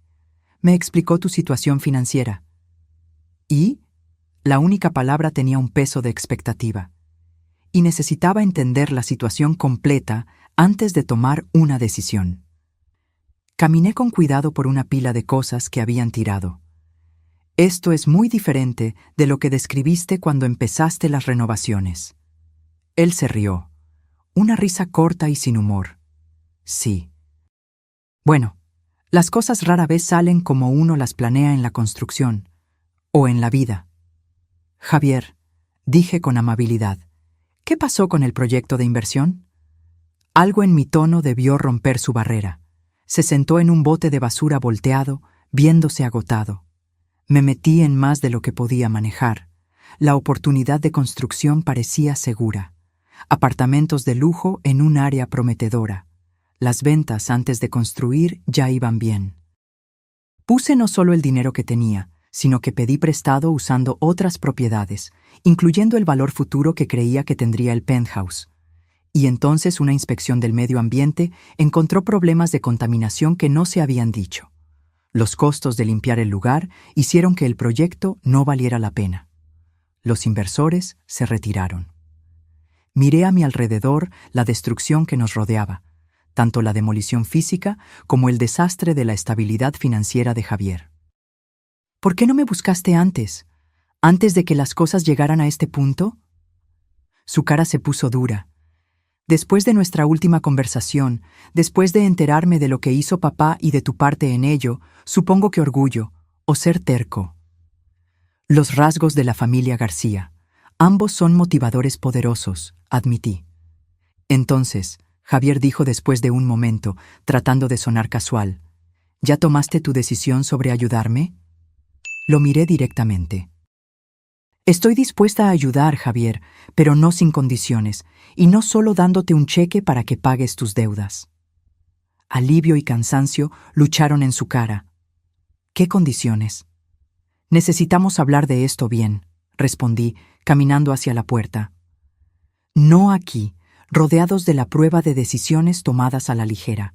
Me explicó tu situación financiera. ¿Y? La única palabra tenía un peso de expectativa. Y necesitaba entender la situación completa antes de tomar una decisión. Caminé con cuidado por una pila de cosas que habían tirado. Esto es muy diferente de lo que describiste cuando empezaste las renovaciones. Él se rió. Una risa corta y sin humor. Sí. Bueno, las cosas rara vez salen como uno las planea en la construcción, o en la vida. Javier, dije con amabilidad, ¿qué pasó con el proyecto de inversión? Algo en mi tono debió romper su barrera. Se sentó en un bote de basura volteado, viéndose agotado. Me metí en más de lo que podía manejar. La oportunidad de construcción parecía segura. Apartamentos de lujo en un área prometedora. Las ventas antes de construir ya iban bien. Puse no solo el dinero que tenía, sino que pedí prestado usando otras propiedades, incluyendo el valor futuro que creía que tendría el penthouse. Y entonces una inspección del medio ambiente encontró problemas de contaminación que no se habían dicho. Los costos de limpiar el lugar hicieron que el proyecto no valiera la pena. Los inversores se retiraron. Miré a mi alrededor la destrucción que nos rodeaba, tanto la demolición física como el desastre de la estabilidad financiera de Javier. ¿Por qué no me buscaste antes? ¿Antes de que las cosas llegaran a este punto? Su cara se puso dura. Después de nuestra última conversación, después de enterarme de lo que hizo papá y de tu parte en ello, supongo que orgullo, o ser terco. Los rasgos de la familia García. Ambos son motivadores poderosos, admití. Entonces, Javier dijo después de un momento, tratando de sonar casual, ¿ya tomaste tu decisión sobre ayudarme? Lo miré directamente. Estoy dispuesta a ayudar, Javier, pero no sin condiciones, y no solo dándote un cheque para que pagues tus deudas. Alivio y cansancio lucharon en su cara. ¿Qué condiciones? Necesitamos hablar de esto bien, respondí, caminando hacia la puerta. No aquí, rodeados de la prueba de decisiones tomadas a la ligera.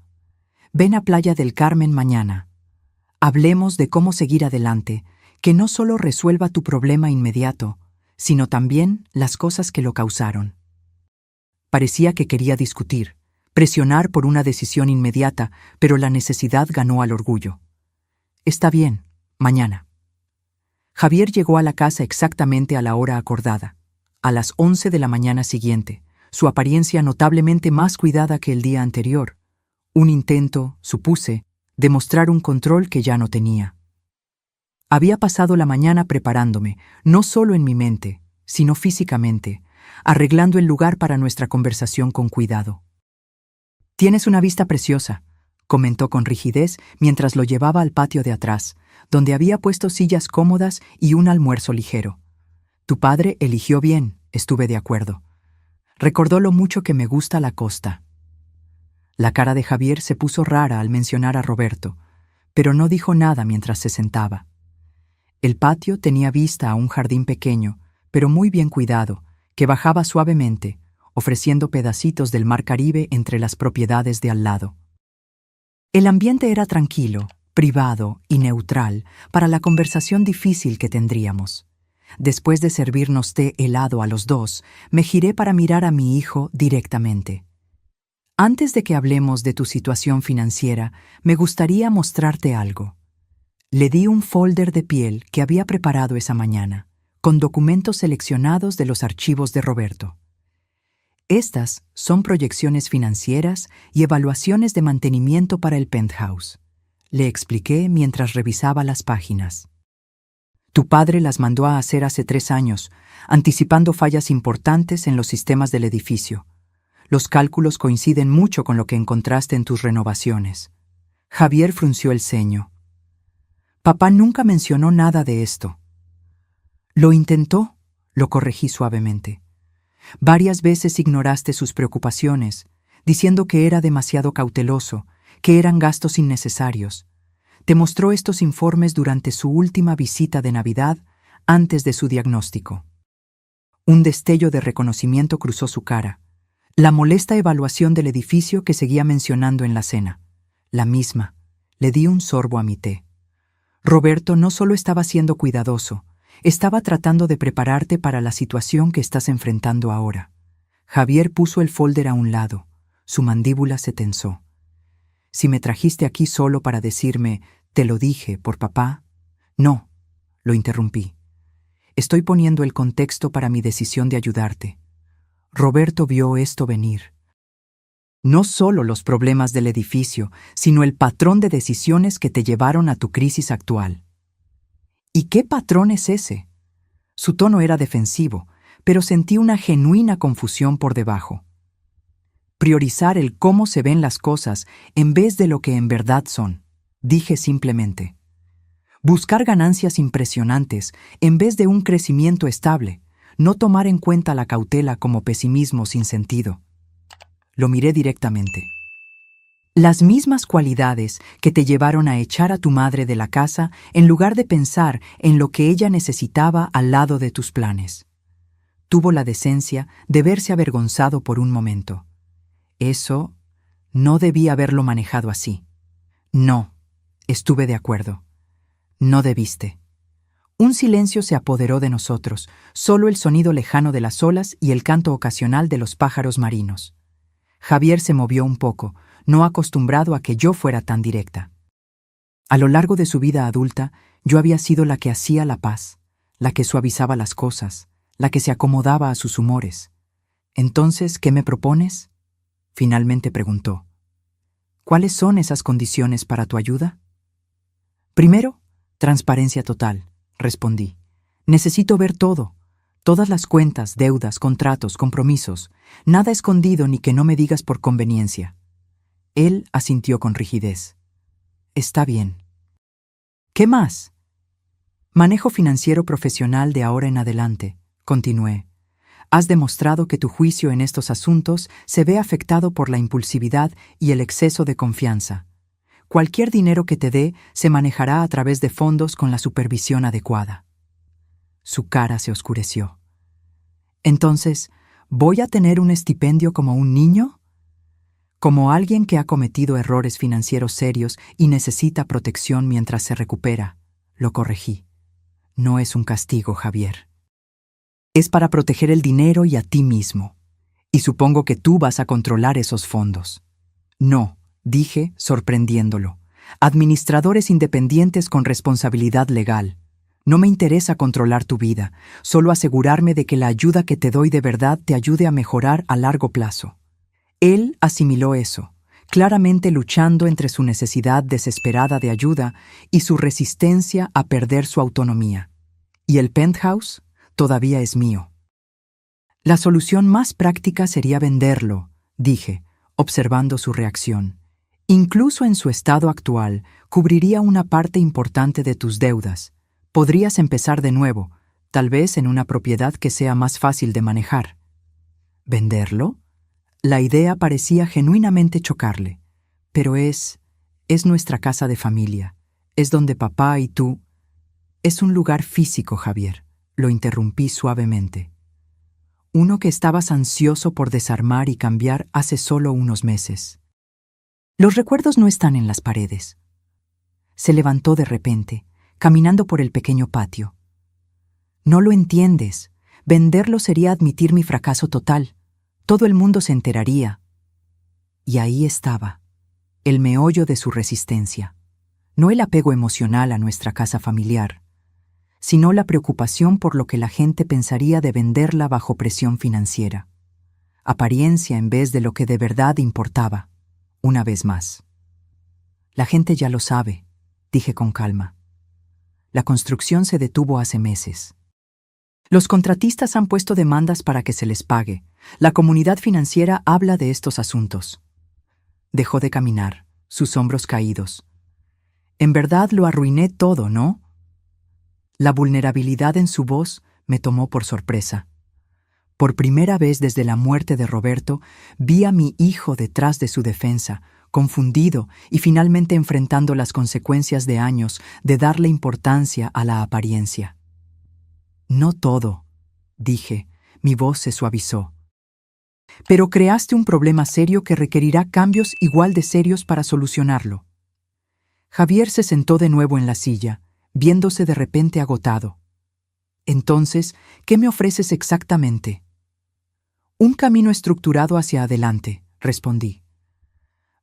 Ven a Playa del Carmen mañana. Hablemos de cómo seguir adelante, que no solo resuelva tu problema inmediato, sino también las cosas que lo causaron. Parecía que quería discutir, presionar por una decisión inmediata, pero la necesidad ganó al orgullo. Está bien, mañana. Javier llegó a la casa exactamente a la hora acordada, a las 11 de la mañana siguiente, su apariencia notablemente más cuidada que el día anterior. Un intento, supuse, de mostrar un control que ya no tenía. Había pasado la mañana preparándome, no solo en mi mente, sino físicamente, arreglando el lugar para nuestra conversación con cuidado. «Tienes una vista preciosa», comentó con rigidez mientras lo llevaba al patio de atrás, donde había puesto sillas cómodas y un almuerzo ligero. «Tu padre eligió bien», estuve de acuerdo. Recordó lo mucho que me gusta la costa. La cara de Javier se puso rara al mencionar a Roberto, pero no dijo nada mientras se sentaba. El patio tenía vista a un jardín pequeño, pero muy bien cuidado, que bajaba suavemente, ofreciendo pedacitos del mar Caribe entre las propiedades de al lado. El ambiente era tranquilo, privado y neutral para la conversación difícil que tendríamos. Después de servirnos té helado a los dos, me giré para mirar a mi hijo directamente. Antes de que hablemos de tu situación financiera, me gustaría mostrarte algo. Le di un folder de piel que había preparado esa mañana, con documentos seleccionados de los archivos de Roberto. Estas son proyecciones financieras y evaluaciones de mantenimiento para el penthouse. le expliqué mientras revisaba las páginas. Tu padre las mandó a hacer hace 3 años, anticipando fallas importantes en los sistemas del edificio. Los cálculos coinciden mucho con lo que encontraste en tus renovaciones. Javier frunció el ceño. Papá nunca mencionó nada de esto. Lo intentó, lo corregí suavemente. Varias veces ignoraste sus preocupaciones, diciendo que era demasiado cauteloso, que eran gastos innecesarios. Te mostró estos informes durante su última visita de Navidad, antes de su diagnóstico. Un destello de reconocimiento cruzó su cara. La molesta evaluación del edificio que seguía mencionando en la cena. La misma. Le di un sorbo a mi té. Roberto no solo estaba siendo cuidadoso, estaba tratando de prepararte para la situación que estás enfrentando ahora. Javier puso el folder a un lado. Su mandíbula se tensó. Si me trajiste aquí solo para decirme, te lo dije, por papá. No, lo interrumpí. Estoy poniendo el contexto para mi decisión de ayudarte. Roberto vio esto venir. No solo los problemas del edificio, sino el patrón de decisiones que te llevaron a tu crisis actual. ¿Y qué patrón es ese? Su tono era defensivo, pero sentí una genuina confusión por debajo. Priorizar el cómo se ven las cosas en vez de lo que en verdad son, dije simplemente. Buscar ganancias impresionantes en vez de un crecimiento estable, no tomar en cuenta la cautela como pesimismo sin sentido. Lo miré directamente. Las mismas cualidades que te llevaron a echar a tu madre de la casa en lugar de pensar en lo que ella necesitaba al lado de tus planes. Tuvo la decencia de verse avergonzado por un momento. Eso no debía haberlo manejado así. No, estuve de acuerdo. No debiste. Un silencio se apoderó de nosotros, solo el sonido lejano de las olas y el canto ocasional de los pájaros marinos. Javier se movió un poco, no acostumbrado a que yo fuera tan directa. A lo largo de su vida adulta, yo había sido la que hacía la paz, la que suavizaba las cosas, la que se acomodaba a sus humores. Entonces, ¿qué me propones? Finalmente preguntó. ¿Cuáles son esas condiciones para tu ayuda? Primero, transparencia total, respondí. Necesito ver todo. Todas las cuentas, deudas, contratos, compromisos. Nada escondido ni que no me digas por conveniencia. Él asintió con rigidez. Está bien. ¿Qué más? Manejo financiero profesional de ahora en adelante, continué. Has demostrado que tu juicio en estos asuntos se ve afectado por la impulsividad y el exceso de confianza. Cualquier dinero que te dé se manejará a través de fondos con la supervisión adecuada. Su cara se oscureció. Entonces, ¿voy a tener un estipendio como un niño? Como alguien que ha cometido errores financieros serios y necesita protección mientras se recupera, lo corregí. No es un castigo, Javier. Es para proteger el dinero y a ti mismo. Y supongo que tú vas a controlar esos fondos. No, dije, sorprendiéndolo. Administradores independientes con responsabilidad legal. No me interesa controlar tu vida, solo asegurarme de que la ayuda que te doy de verdad te ayude a mejorar a largo plazo. Él asimiló eso, claramente luchando entre su necesidad desesperada de ayuda y su resistencia a perder su autonomía. ¿Y el penthouse? Todavía es mío. La solución más práctica sería venderlo, dije, observando su reacción. Incluso en su estado actual, cubriría una parte importante de tus deudas. Podrías empezar de nuevo, tal vez en una propiedad que sea más fácil de manejar. ¿Venderlo? La idea parecía genuinamente chocarle. Pero es nuestra casa de familia. Es donde papá y tú... Es un lugar físico, Javier. Lo interrumpí suavemente. Uno que estabas ansioso por desarmar y cambiar hace solo unos meses. Los recuerdos no están en las paredes. Se levantó de repente, caminando por el pequeño patio. No lo entiendes. Venderlo sería admitir mi fracaso total. Todo el mundo se enteraría. Y ahí estaba, el meollo de su resistencia. No el apego emocional a nuestra casa familiar, sino la preocupación por lo que la gente pensaría de venderla bajo presión financiera. Apariencia en vez de lo que de verdad importaba, una vez más. La gente ya lo sabe, dije con calma. La construcción se detuvo hace meses. Los contratistas han puesto demandas para que se les pague. La comunidad financiera habla de estos asuntos. Dejó de caminar, sus hombros caídos. En verdad lo arruiné todo, ¿no? La vulnerabilidad en su voz me tomó por sorpresa. Por primera vez desde la muerte de Roberto, vi a mi hijo detrás de su defensa, confundido y finalmente enfrentando las consecuencias de años de darle importancia a la apariencia. No todo, dije, mi voz se suavizó. Pero creaste un problema serio que requerirá cambios igual de serios para solucionarlo. Javier se sentó de nuevo en la silla, viéndose de repente agotado. Entonces, ¿qué me ofreces exactamente? Un camino estructurado hacia adelante, respondí.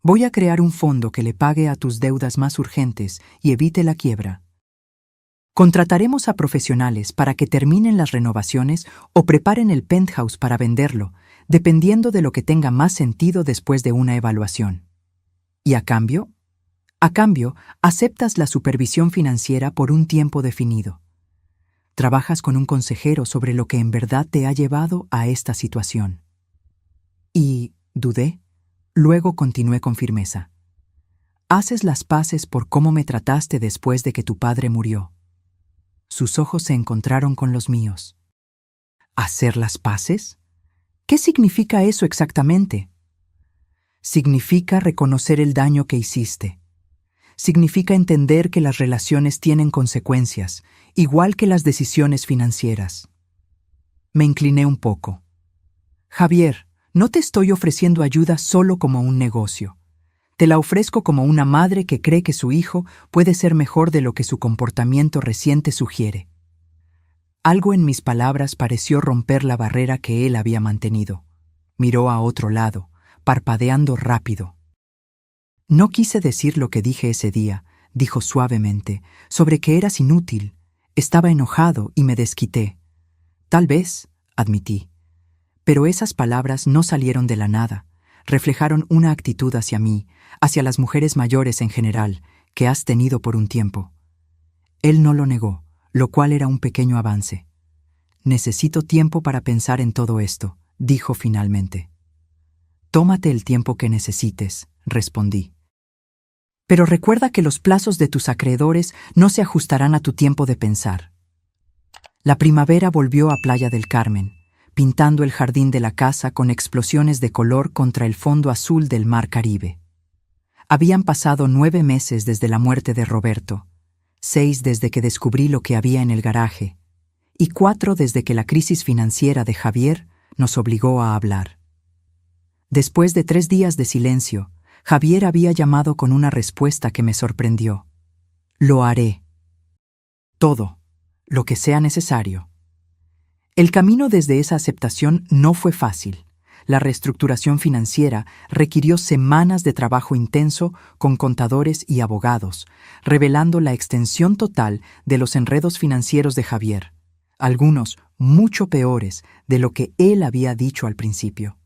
Voy a crear un fondo que le pague a tus deudas más urgentes y evite la quiebra. Contrataremos a profesionales para que terminen las renovaciones o preparen el penthouse para venderlo, dependiendo de lo que tenga más sentido después de una evaluación. ¿Y a cambio? A cambio, aceptas la supervisión financiera por un tiempo definido. Trabajas con un consejero sobre lo que en verdad te ha llevado a esta situación. Y dudé. Luego continué con firmeza. Haces las paces por cómo me trataste después de que tu padre murió. Sus ojos se encontraron con los míos. ¿Hacer las paces? ¿Qué significa eso exactamente? Significa reconocer el daño que hiciste. Significa entender que las relaciones tienen consecuencias, igual que las decisiones financieras. Me incliné un poco. Javier, no te estoy ofreciendo ayuda solo como un negocio. Te la ofrezco como una madre que cree que su hijo puede ser mejor de lo que su comportamiento reciente sugiere. Algo en mis palabras pareció romper la barrera que él había mantenido. Miró a otro lado, parpadeando rápido. No quise decir lo que dije ese día, dijo suavemente, sobre que eras inútil. Estaba enojado y me desquité. Tal vez, admití. Pero esas palabras no salieron de la nada. Reflejaron una actitud hacia mí, hacia las mujeres mayores en general, que has tenido por un tiempo. Él no lo negó, lo cual era un pequeño avance. Necesito tiempo para pensar en todo esto, dijo finalmente. Tómate el tiempo que necesites, respondí. Pero recuerda que los plazos de tus acreedores no se ajustarán a tu tiempo de pensar. La primavera volvió a Playa del Carmen, pintando el jardín de la casa con explosiones de color contra el fondo azul del mar Caribe. Habían pasado 9 meses desde la muerte de Roberto, 6 desde que descubrí lo que había en el garaje, y 4 desde que la crisis financiera de Javier nos obligó a hablar. Después de 3 días de silencio, Javier había llamado con una respuesta que me sorprendió. Lo haré. Todo, lo que sea necesario. El camino desde esa aceptación no fue fácil. La reestructuración financiera requirió semanas de trabajo intenso con contadores y abogados, revelando la extensión total de los enredos financieros de Javier, algunos mucho peores de lo que él había dicho al principio.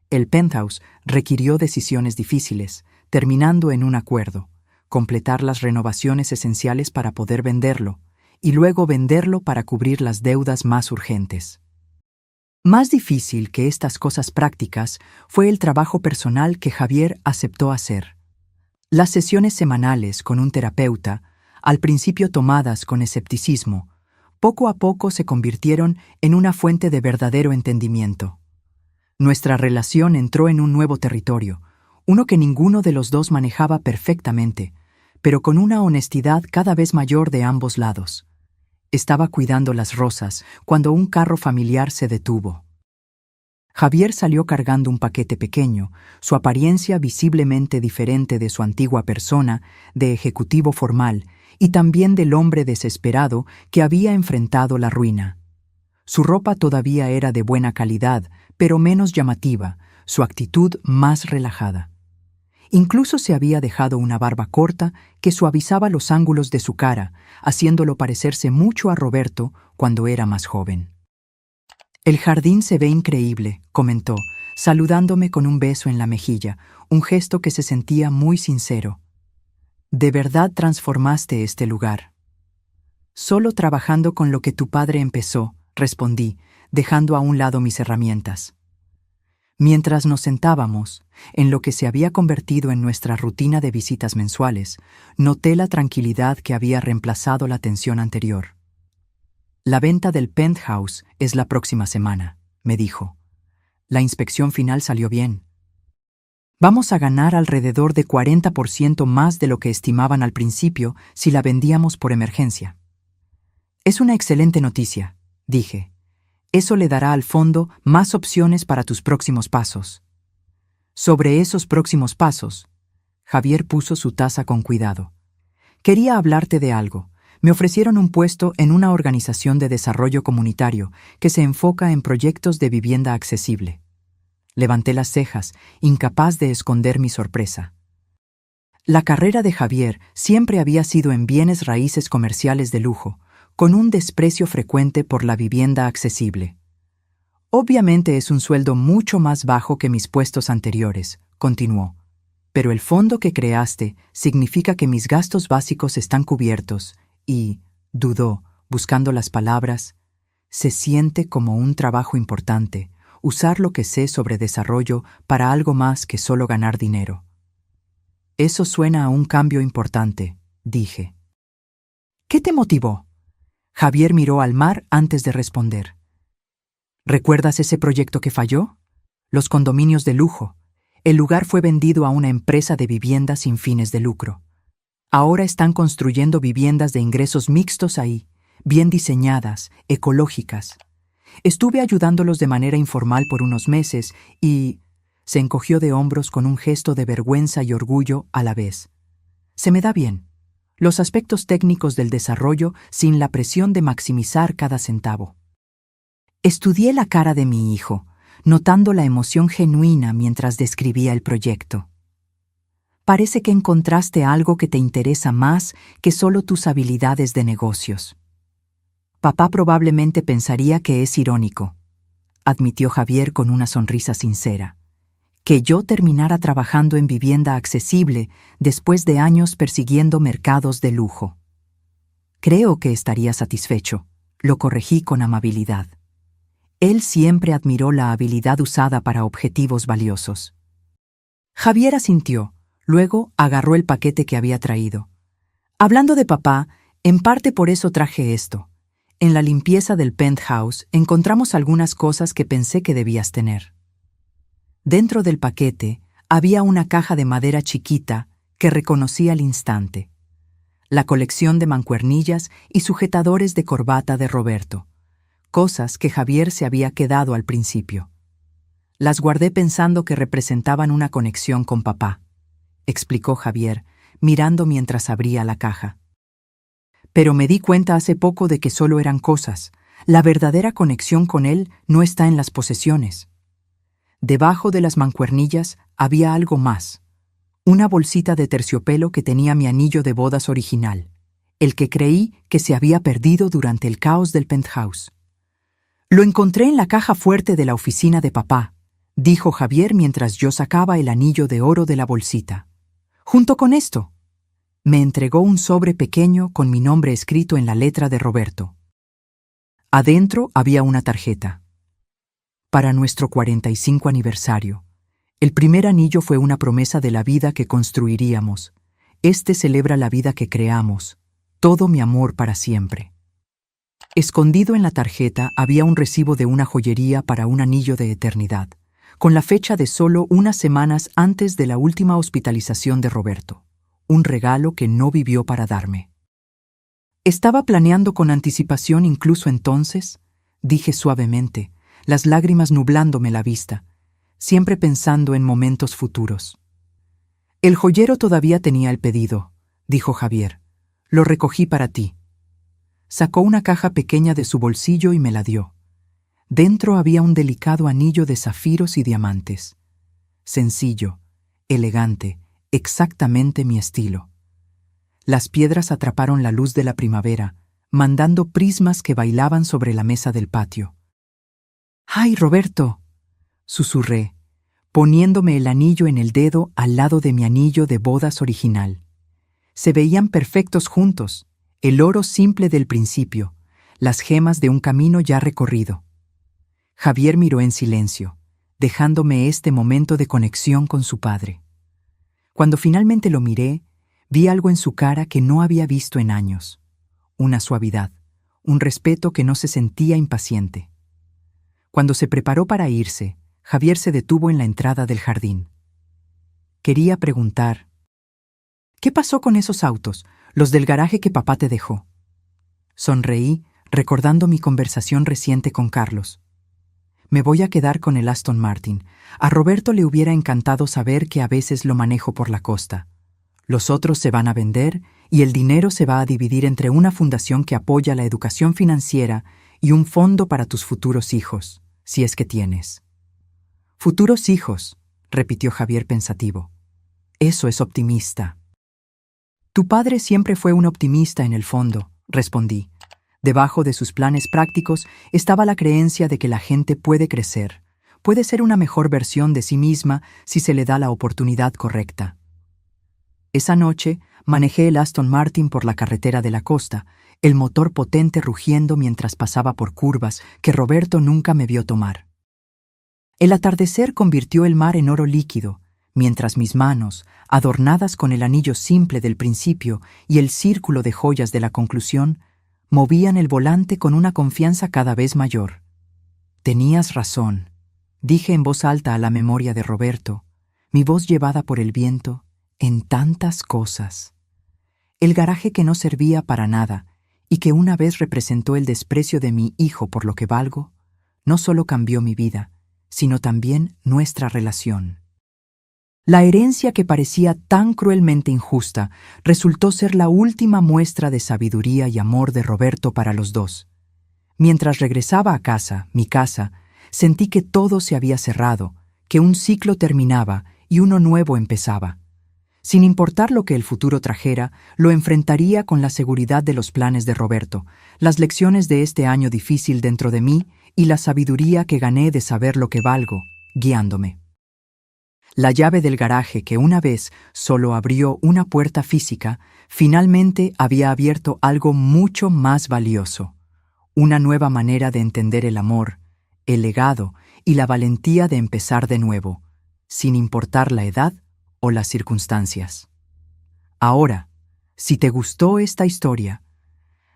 El penthouse requirió decisiones difíciles, terminando en un acuerdo, completar las renovaciones esenciales para poder venderlo, y luego venderlo para cubrir las deudas más urgentes. Más difícil que estas cosas prácticas fue el trabajo personal que Javier aceptó hacer. Las sesiones semanales con un terapeuta, al principio tomadas con escepticismo, poco a poco se convirtieron en una fuente de verdadero entendimiento. Nuestra relación entró en un nuevo territorio, uno que ninguno de los dos manejaba perfectamente, pero con una honestidad cada vez mayor de ambos lados. Estaba cuidando las rosas cuando un carro familiar se detuvo. Javier salió cargando un paquete pequeño, su apariencia visiblemente diferente de su antigua persona, de ejecutivo formal, y también del hombre desesperado que había enfrentado la ruina. Su ropa todavía era de buena calidad, pero menos llamativa, su actitud más relajada. Incluso se había dejado una barba corta que suavizaba los ángulos de su cara, haciéndolo parecerse mucho a Roberto cuando era más joven. El jardín se ve increíble, comentó, saludándome con un beso en la mejilla, un gesto que se sentía muy sincero. De verdad transformaste este lugar. Solo trabajando con lo que tu padre empezó, respondí, dejando a un lado mis herramientas. Mientras nos sentábamos, en lo que se había convertido en nuestra rutina de visitas mensuales, noté la tranquilidad que había reemplazado la tensión anterior. La venta del penthouse es la próxima semana, me dijo. La inspección final salió bien. Vamos a ganar alrededor de 40% más de lo que estimaban al principio si la vendíamos por emergencia. Es una excelente noticia, dije. Eso le dará al fondo más opciones para tus próximos pasos. Sobre esos próximos pasos, Javier puso su taza con cuidado. Quería hablarte de algo. Me ofrecieron un puesto en una organización de desarrollo comunitario que se enfoca en proyectos de vivienda accesible. Levanté las cejas, incapaz de esconder mi sorpresa. La carrera de Javier siempre había sido en bienes raíces comerciales de lujo, con un desprecio frecuente por la vivienda accesible. Obviamente es un sueldo mucho más bajo que mis puestos anteriores, continuó, pero el fondo que creaste significa que mis gastos básicos están cubiertos y, dudó, buscando las palabras, se siente como un trabajo importante, usar lo que sé sobre desarrollo para algo más que solo ganar dinero. Eso suena a un cambio importante, dije. ¿Qué te motivó? Javier miró al mar antes de responder. ¿Recuerdas ese proyecto que falló? Los condominios de lujo. El lugar fue vendido a una empresa de vivienda sin fines de lucro. Ahora están construyendo viviendas de ingresos mixtos ahí, bien diseñadas, ecológicas. Estuve ayudándolos de manera informal por unos meses y se encogió de hombros con un gesto de vergüenza y orgullo a la vez. Se me da bien. Los aspectos técnicos del desarrollo sin la presión de maximizar cada centavo. Estudié la cara de mi hijo, notando la emoción genuina mientras describía el proyecto. Parece que encontraste algo que te interesa más que solo tus habilidades de negocios. Papá probablemente pensaría que es irónico, admitió Javier con una sonrisa sincera, que yo terminara trabajando en vivienda accesible después de años persiguiendo mercados de lujo. Creo que estaría satisfecho, lo corregí con amabilidad. Él siempre admiró la habilidad usada para objetivos valiosos. Javier asintió, luego agarró el paquete que había traído. Hablando de papá, en parte por eso traje esto. En la limpieza del penthouse encontramos algunas cosas que pensé que debías tener. Dentro del paquete había una caja de madera chiquita que reconocí al instante. La colección de mancuernillas y sujetadores de corbata de Roberto. Cosas que Javier se había quedado al principio. Las guardé pensando que representaban una conexión con papá, explicó Javier, mirando mientras abría la caja. Pero me di cuenta hace poco de que solo eran cosas. La verdadera conexión con él no está en las posesiones. Debajo de las mancuernillas había algo más. Una bolsita de terciopelo que tenía mi anillo de bodas original, el que creí que se había perdido durante el caos del penthouse. Lo encontré en la caja fuerte de la oficina de papá, dijo Javier mientras yo sacaba el anillo de oro de la bolsita. Junto con esto, me entregó un sobre pequeño con mi nombre escrito en la letra de Roberto. Adentro había una tarjeta. Para nuestro 45 aniversario. El primer anillo fue una promesa de la vida que construiríamos. Este celebra la vida que creamos. Todo mi amor para siempre. Escondido en la tarjeta había un recibo de una joyería para un anillo de eternidad, con la fecha de solo unas semanas antes de la última hospitalización de Roberto. Un regalo que no vivió para darme. ¿Estaba planeando con anticipación incluso entonces? Dije suavemente, las lágrimas nublándome la vista, siempre pensando en momentos futuros. El joyero todavía tenía el pedido, dijo Javier. Lo recogí para ti. Sacó una caja pequeña de su bolsillo y me la dio. Dentro había un delicado anillo de zafiros y diamantes. Sencillo, elegante, exactamente mi estilo. Las piedras atraparon la luz de la primavera, mandando prismas que bailaban sobre la mesa del patio. ¡Ay, Roberto!, susurré, poniéndome el anillo en el dedo al lado de mi anillo de bodas original. Se veían perfectos juntos, el oro simple del principio, las gemas de un camino ya recorrido. Javier miró en silencio, dejándome este momento de conexión con su padre. Cuando finalmente lo miré, vi algo en su cara que no había visto en años. Una suavidad, un respeto que no se sentía impaciente. Cuando se preparó para irse, Javier se detuvo en la entrada del jardín. Quería preguntar: ¿qué pasó con esos autos, los del garaje que papá te dejó? Sonreí, recordando mi conversación reciente con Carlos. Me voy a quedar con el Aston Martin. A Roberto le hubiera encantado saber que a veces lo manejo por la costa. Los otros se van a vender y el dinero se va a dividir entre una fundación que apoya la educación financiera y un fondo para tus futuros hijos, si es que tienes. Futuros hijos, repitió Javier pensativo. Eso es optimista. Tu padre siempre fue un optimista en el fondo, respondí. Debajo de sus planes prácticos estaba la creencia de que la gente puede crecer, puede ser una mejor versión de sí misma si se le da la oportunidad correcta. Esa noche manejé el Aston Martin por la carretera de la costa, el motor potente rugiendo mientras pasaba por curvas que Roberto nunca me vio tomar. El atardecer convirtió el mar en oro líquido, mientras mis manos, adornadas con el anillo simple del principio y el círculo de joyas de la conclusión, movían el volante con una confianza cada vez mayor. Tenías razón, dije en voz alta a la memoria de Roberto, mi voz llevada por el viento, en tantas cosas. El garaje que no servía para nada y que una vez representó el desprecio de mi hijo por lo que valgo, no solo cambió mi vida, sino también nuestra relación. La herencia que parecía tan cruelmente injusta resultó ser la última muestra de sabiduría y amor de Roberto para los dos. Mientras regresaba a casa, mi casa, sentí que todo se había cerrado, que un ciclo terminaba y uno nuevo empezaba. Sin importar lo que el futuro trajera, lo enfrentaría con la seguridad de los planes de Roberto, las lecciones de este año difícil dentro de mí y la sabiduría que gané de saber lo que valgo, guiándome. La llave del garaje que una vez solo abrió una puerta física, finalmente había abierto algo mucho más valioso, una nueva manera de entender el amor, el legado y la valentía de empezar de nuevo, sin importar la edad o las circunstancias. Ahora, si te gustó esta historia,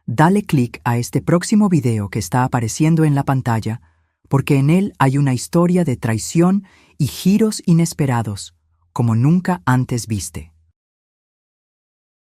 dale clic a este próximo video que está apareciendo en la pantalla, porque en él hay una historia de traición y giros inesperados, como nunca antes viste.